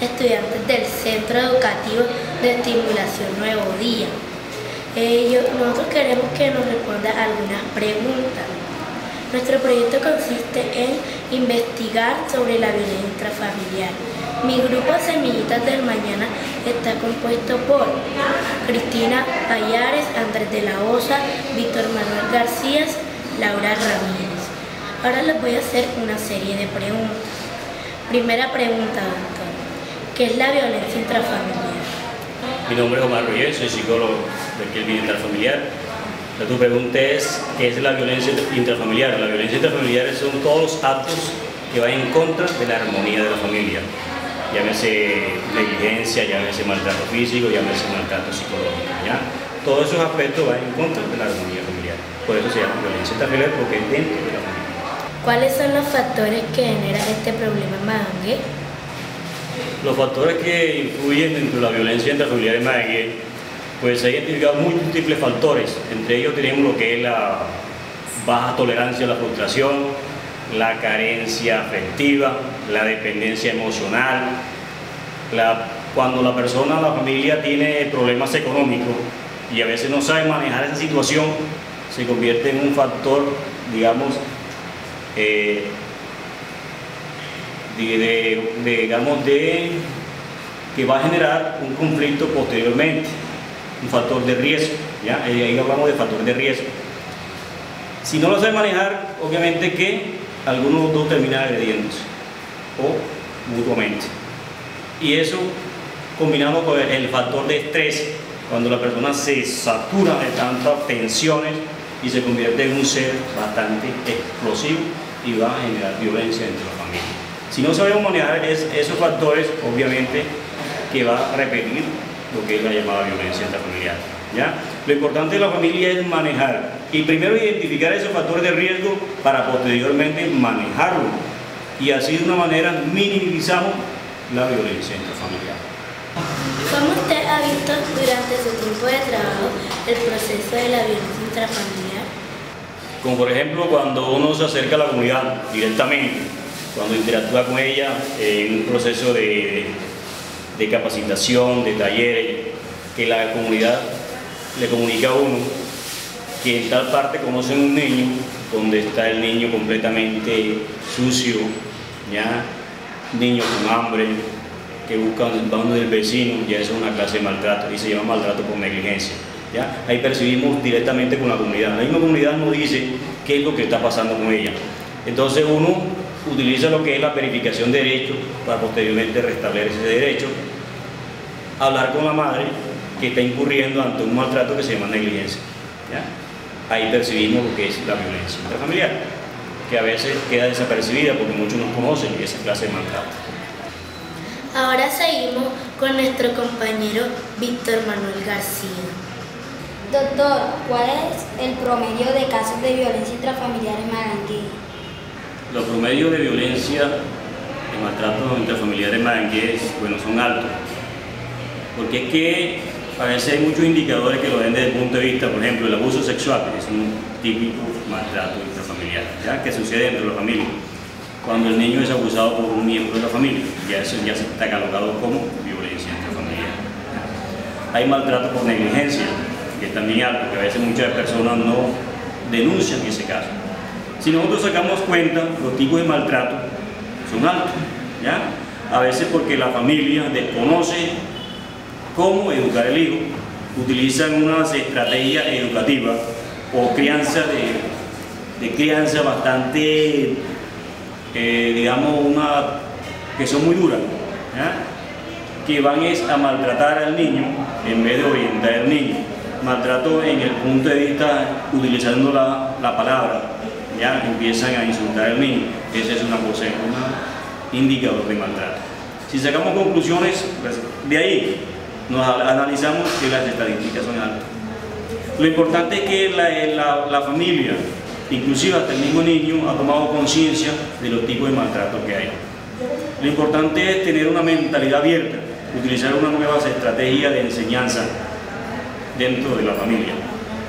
estudiantes del Centro Educativo de Estimulación Nuevo Día. Nosotros queremos que nos responda algunas preguntas. Nuestro proyecto consiste en investigar sobre la violencia intrafamiliar. Mi grupo Semillitas del Mañana está compuesto por Cristina Payares, Andrés de la Osa, Víctor Manuel García, Laura Ramírez. Ahora les voy a hacer una serie de preguntas. Primera pregunta, doctor. ¿Qué es la violencia intrafamiliar? Mi nombre es Omar Royer, soy psicólogo del Bienestar Intrafamiliar. Tu pregunta es, ¿qué es la violencia intrafamiliar? La violencia intrafamiliar son todos los actos que van en contra de la armonía de la familia. Llámese negligencia, llámese maltrato físico, llámese maltrato psicológico, ¿ya? Todos esos aspectos van en contra de la armonía familiar. Por eso se llama violencia intrafamiliar, porque es dentro de la familia. ¿Cuáles son los factores que generan este problema en Magangué? Los factores que influyen dentro de la violencia intrafamiliar en Magangué, pues se han identificado múltiples factores. Entre ellos tenemos lo que es la baja tolerancia a la frustración, la carencia afectiva, la dependencia emocional, cuando la persona, la familia tiene problemas económicos y a veces no sabe manejar esa situación, se convierte en un factor, digamos, que va a generar un conflicto posteriormente, un factor de riesgo, ¿ya? Ahí hablamos de factor de riesgo. Si no lo sabe manejar, obviamente que algunos de los dos terminan agrediéndose o mutuamente. Y eso combinado con el factor de estrés, cuando la persona se satura de tantas tensiones y se convierte en un ser bastante explosivo y va a generar violencia entre la familia. Si no sabemos manejar esos factores, obviamente que va a repetir lo que es la llamada violencia intrafamiliar, ¿ya? Lo importante de la familia es manejar y primero identificar esos factores de riesgo para posteriormente manejarlo y así de una manera minimizamos la violencia intrafamiliar. ¿Cómo usted ha visto durante su tiempo de trabajo el proceso de la violencia intrafamiliar? Como por ejemplo cuando uno se acerca a la comunidad directamente, cuando interactúa con ella en un proceso de capacitación, de talleres, que la comunidad le comunica a uno que en tal parte conocen un niño, donde está el niño completamente sucio, ¿ya? Niños con hambre, que buscan uno del vecino, ya eso es una clase de maltrato y se llama maltrato por negligencia, ¿ya? Ahí percibimos directamente con la comunidad. La misma comunidad nos dice qué es lo que está pasando con ella. Entonces uno utiliza lo que es la verificación de derechos para posteriormente restablecer ese derecho, hablar con la madre que está incurriendo ante un maltrato que se llama negligencia, ¿ya? Ahí percibimos lo que es la violencia intrafamiliar, que a veces queda desapercibida porque muchos no conocen esa clase de maltrato. Ahora seguimos con nuestro compañero Víctor Manuel García. Doctor, ¿cuál es el promedio de casos de violencia intrafamiliar en Magangué? Los promedios de violencia de maltrato intrafamiliar en Magangué, bueno, son altos, porque es que a veces hay muchos indicadores que lo ven desde el punto de vista, por ejemplo, el abuso sexual, que es un típico maltrato intrafamiliar, ¿ya? Que sucede dentro de la familia. Cuando el niño es abusado por un miembro de la familia, ya eso ya se está catalogado como violencia intrafamiliar. Hay maltrato por negligencia, que es también alto, que a veces muchas personas no denuncian ese caso. Si nosotros sacamos cuenta, los tipos de maltrato son altos, ¿ya? A veces porque la familia desconoce cómo educar al hijo, utilizan unas estrategias educativas o crianza de crianza bastante, digamos, que son muy duras, ¿ya? Que van a maltratar al niño en vez de orientar al niño. Maltrato en el punto de vista utilizando la palabra, ya empiezan a insultar al niño. Esa es una cosa, un indicador de maltrato. Si sacamos conclusiones, pues, de ahí nos analizamos que las estadísticas son altas. Lo importante es que la familia, inclusive hasta el mismo niño, ha tomado conciencia de los tipos de maltrato que hay. Lo importante es tener una mentalidad abierta, utilizar unas nuevas estrategias de enseñanza dentro de la familia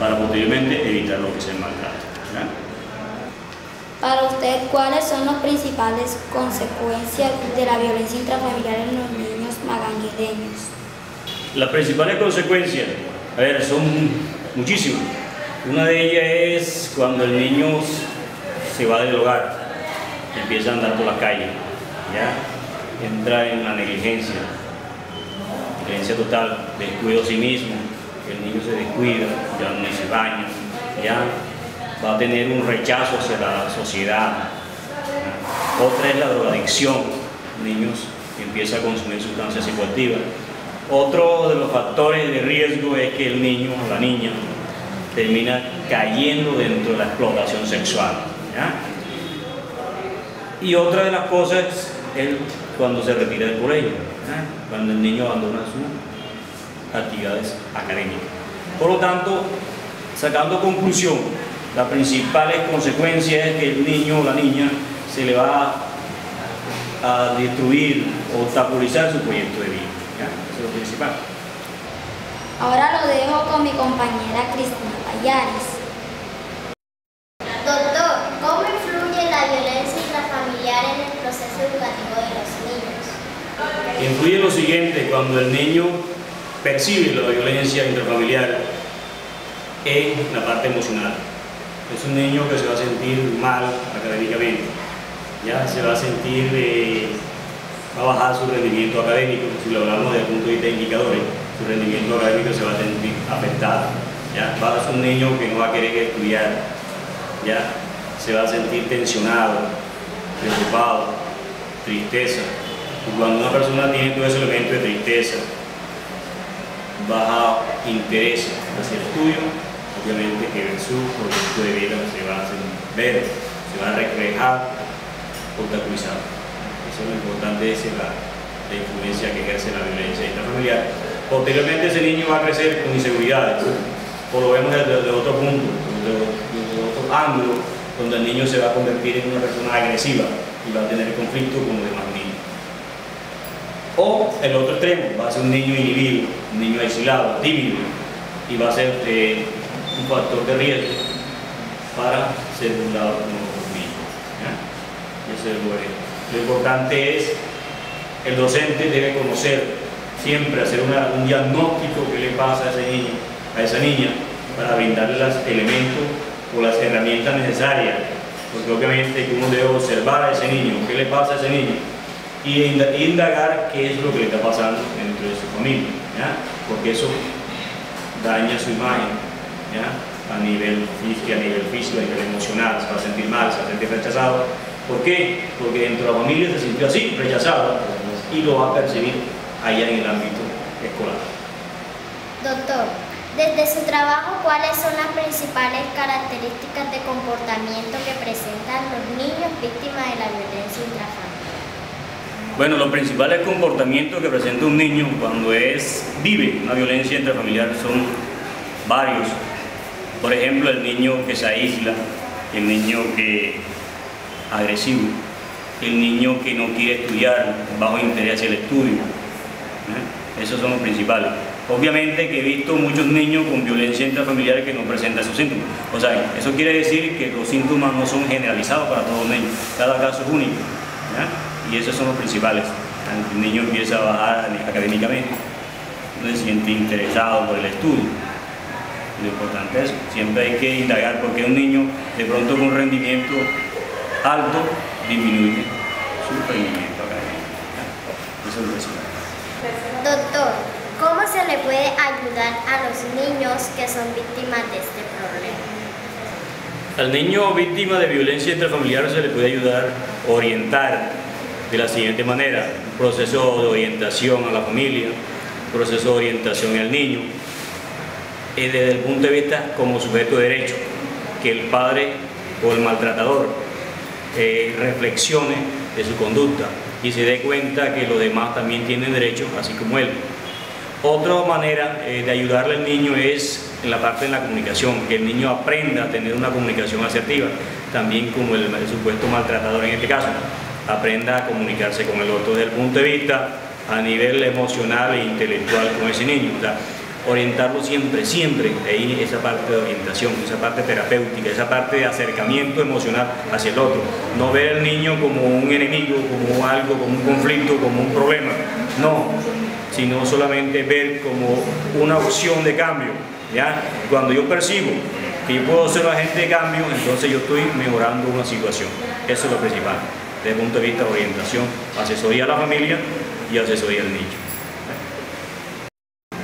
para posteriormente evitar lo que es el maltrato, ¿ya? Para usted, ¿cuáles son las principales consecuencias de la violencia intrafamiliar en los niños maganguereños? Las principales consecuencias, a ver, son muchísimas. Una de ellas es cuando el niño se va del hogar, empieza a andar por la calle, ¿ya? Entra en la negligencia total, descuido a sí mismo, el niño se descuida, ya no se baña, ya va a tener un rechazo hacia la sociedad. Otra es la drogadicción, niños que empiezan a consumir sustancias psicoactivas. Otro de los factores de riesgo es que el niño o la niña termina cayendo dentro de la explotación sexual, ¿ya? Y otra de las cosas es cuando se retira del colegio, ¿ya? Cuando el niño abandona sus actividades académicas. Por lo tanto, sacando conclusión, las principales consecuencias es que el niño o la niña se le va a destruir o obstaculizar su proyecto de vida, ¿ya? Eso es lo principal. Ahora lo dejo con mi compañera Cristina Payares. Doctor, ¿cómo influye la violencia intrafamiliar en el proceso educativo de los niños? Influye lo siguiente: cuando el niño percibe la violencia intrafamiliar en la parte emocional. Es un niño que se va a sentir mal académicamente, ya se va a sentir, va a bajar su rendimiento académico. Si lo hablamos desde el punto de vista de indicadores, su rendimiento académico se va a sentir afectado, ya va a ser un niño que no va a querer estudiar, ya se va a sentir tensionado, preocupado, tristeza. Y cuando una persona tiene todo ese elemento de tristeza, baja interés hacia el estudio, obviamente que su proyecto de vida se va a ver, se va a reflejar obstaculizado. Eso es lo importante, es la influencia que ejerce la violencia intrafamiliar. Posteriormente ese niño va a crecer con inseguridades, o lo vemos desde otro punto, desde otro ángulo, donde el niño se va a convertir en una persona agresiva y va a tener conflicto con los demás niños. O el otro extremo, va a ser un niño inhibido, un niño aislado, tímido, y va a ser un factor de riesgo para ser burlado como otros niños, ¿ya? Eso es lo importante es, el docente debe conocer siempre, hacer un diagnóstico que le pasa a ese niño, a esa niña, para brindarle los elementos o las herramientas necesarias, porque obviamente que uno debe observar a ese niño, qué le pasa a ese niño, y indagar qué es lo que le está pasando dentro de su familia, ¿ya? Porque eso daña su imagen, ¿ya? A nivel físico, a nivel emocional, se va a sentir mal, se va a sentir rechazado. ¿Por qué? Porque dentro de la familia se sintió así, rechazado, y lo va a percibir allá en el ámbito escolar. Doctor, desde su trabajo, ¿cuáles son las principales características de comportamiento que presentan los niños víctimas de la violencia intrafamiliar? Bueno, los principales comportamientos que presenta un niño cuando vive una violencia intrafamiliar son varios. Por ejemplo, el niño que se aísla, el niño que agresivo, el niño que no quiere estudiar, bajo interés hacia el estudio. Esos son los principales. Obviamente que he visto muchos niños con violencia intrafamiliar que no presentan esos síntomas. O sea, eso quiere decir que los síntomas no son generalizados para todos los niños, cada caso es único, ¿ya? Y esos son los principales. El niño empieza a bajar académicamente, no se siente interesado por el estudio. Lo importante es, siempre hay que indagar porque un niño de pronto con un rendimiento alto disminuye su rendimiento académico. Eso es lo principal. Doctor, ¿cómo se le puede ayudar a los niños que son víctimas de este problema? Al niño víctima de violencia intrafamiliar se le puede ayudar, orientar de la siguiente manera: un proceso de orientación a la familia, un proceso de orientación al niño, desde el punto de vista como sujeto de derecho, que el padre o el maltratador reflexione de su conducta y se dé cuenta que los demás también tienen derechos, así como él. Otra manera de ayudarle al niño es en la parte de la comunicación, que el niño aprenda a tener una comunicación asertiva, también como el supuesto maltratador en este caso, aprenda a comunicarse con el otro desde el punto de vista a nivel emocional e intelectual con ese niño. O sea, orientarlo siempre, ahí esa parte de orientación, esa parte terapéutica, esa parte de acercamiento emocional hacia el otro. No ver al niño como un enemigo, como algo, como un conflicto, como un problema, no, sino solamente ver como una opción de cambio, ¿ya? Cuando yo percibo que yo puedo ser un agente de cambio, entonces yo estoy mejorando una situación. Eso es lo principal, desde el punto de vista de orientación, asesoría a la familia y asesoría al niño.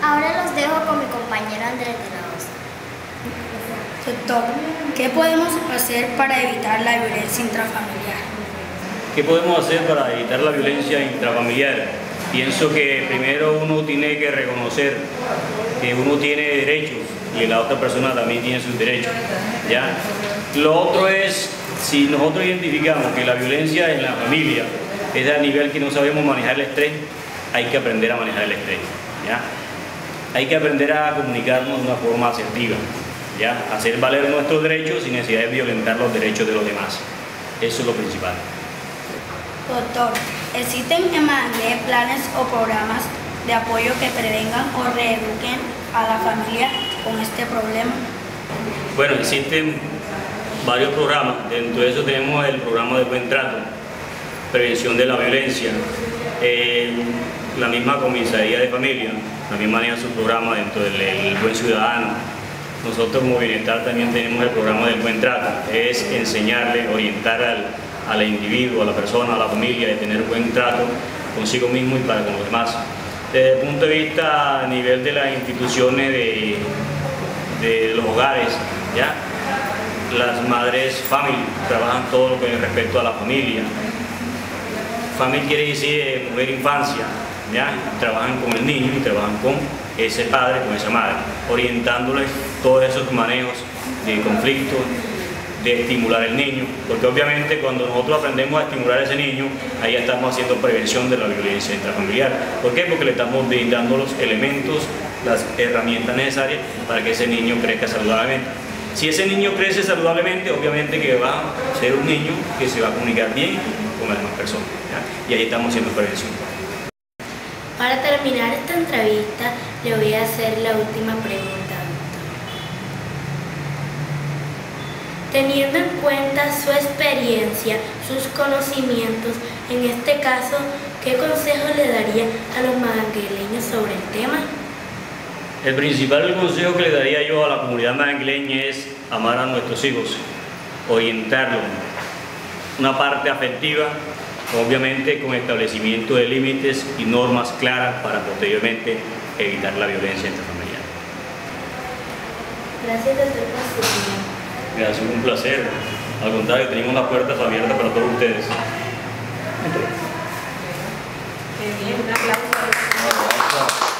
Ahora los dejo con mi compañero Andrés de la Osa. Doctor, ¿qué podemos hacer para evitar la violencia intrafamiliar? ¿Qué podemos hacer para evitar la violencia intrafamiliar? Pienso que primero uno tiene que reconocer que uno tiene derechos y la otra persona también tiene sus derechos, ¿ya? Lo otro es, si nosotros identificamos que la violencia en la familia es a nivel que no sabemos manejar el estrés, hay que aprender a manejar el estrés, ¿ya? Hay que aprender a comunicarnos de una forma asertiva, ¿ya? Hacer valer nuestros derechos sin necesidad de violentar los derechos de los demás. Eso es lo principal. Doctor, ¿existen en Mangue planes o programas de apoyo que prevengan o reeduquen a la familia con este problema? Bueno, existen varios programas. Dentro de eso tenemos el programa de Buen Trato, prevención de la violencia. La misma comisaría de familia también maneja su programa dentro del Buen Ciudadano. Nosotros como Bienestar también tenemos el programa del Buen Trato, es enseñarle, orientar al individuo, a la persona, a la familia, de tener buen trato consigo mismo y para con los demás. Desde el punto de vista a nivel de las instituciones de los hogares, ¿ya? Las madres family trabajan todo lo que es respecto a la familia. Family quiere decir mujer infancia, ¿ya? Trabajan con el niño y trabajan con ese padre, con esa madre, orientándoles todos esos manejos de conflicto, de estimular al niño, porque obviamente cuando nosotros aprendemos a estimular a ese niño, ahí ya estamos haciendo prevención de la violencia intrafamiliar. ¿Por qué? Porque le estamos brindando los elementos, las herramientas necesarias para que ese niño crezca saludablemente. Si ese niño crece saludablemente, obviamente que va a ser un niño que se va a comunicar bien con las demás personas, ¿ya? Y ahí estamos haciendo prevención. Para terminar esta entrevista, le voy a hacer la última pregunta, doctor. Teniendo en cuenta su experiencia, sus conocimientos, en este caso, ¿qué consejo le daría a los mangueleños sobre el tema? El principal consejo que le daría yo a la comunidad mangueleña es amar a nuestros hijos, orientarlos, una parte afectiva, obviamente con establecimiento de límites y normas claras para posteriormente evitar la violencia intrafamiliar. Gracias, doctor, por su tiempo. Gracias, un placer. Al contrario, tenemos las puertas abiertas para todos ustedes. Qué bien, un aplauso.